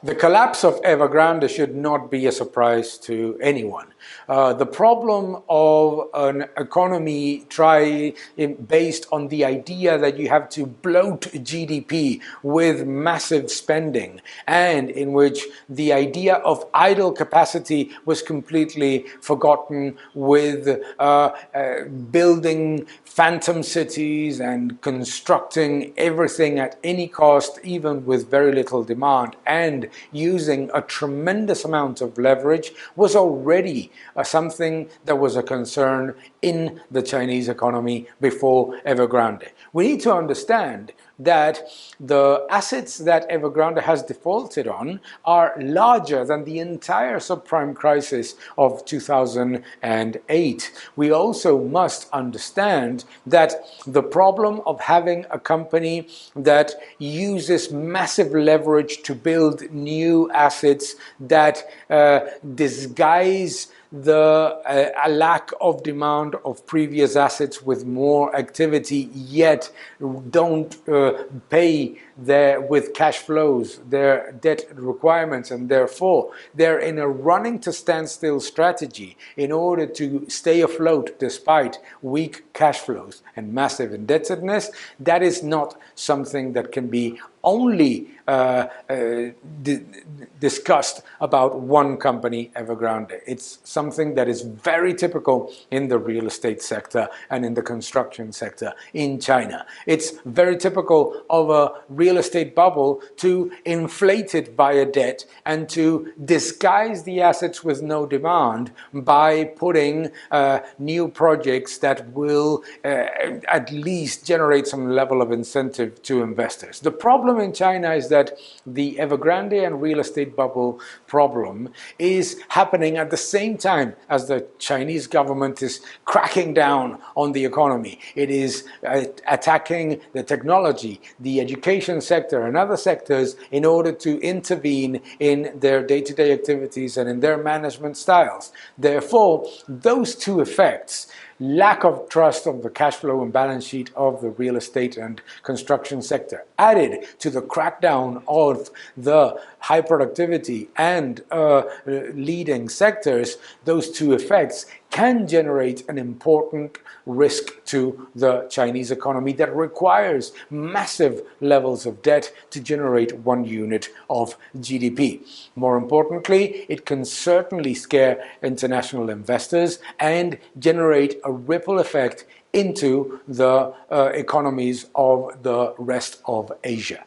The collapse of Evergrande should not be a surprise to anyone. The problem of an economy based on the idea that you have to bloat GDP with massive spending, and in which the idea of idle capacity was completely forgotten, with building phantom cities and constructing everything at any cost, even with very little demand, and using a tremendous amount of leverage, was already something that was a concern in the Chinese economy before Evergrande. We need to understand that the assets that Evergrande has defaulted on are larger than the entire subprime crisis of 2008. We also must understand that the problem of having a company that uses massive leverage to build new assets that disguise a lack of demand of previous assets with more activity, yet don't pay with cash flows their debt requirements, and therefore they're in a running to standstill strategy in order to stay afloat despite weak cash flows and massive indebtedness. That is not something that can be only discussed about one company, Evergrande. It's something that is very typical in the real estate sector and in the construction sector in China. It's very typical of a real estate bubble to inflate it by a debt and to disguise the assets with no demand by putting new projects that will at least generate some level of incentive to investors. The problem in China is that the Evergrande and real estate bubble problem is happening at the same time as the Chinese government is cracking down on the economy. It is attacking the technology, the education sector and other sectors in order to intervene in their day-to-day activities and in their management styles. Therefore, those two effects, lack of trust of the cash flow and balance sheet of the real estate and construction sector, added to the crackdown of the high productivity and leading sectors, those two effects can generate an important risk to the Chinese economy that requires massive levels of debt to generate 1 unit of GDP. More importantly, it can certainly scare international investors and generate a ripple effect into the economies of the rest of Asia.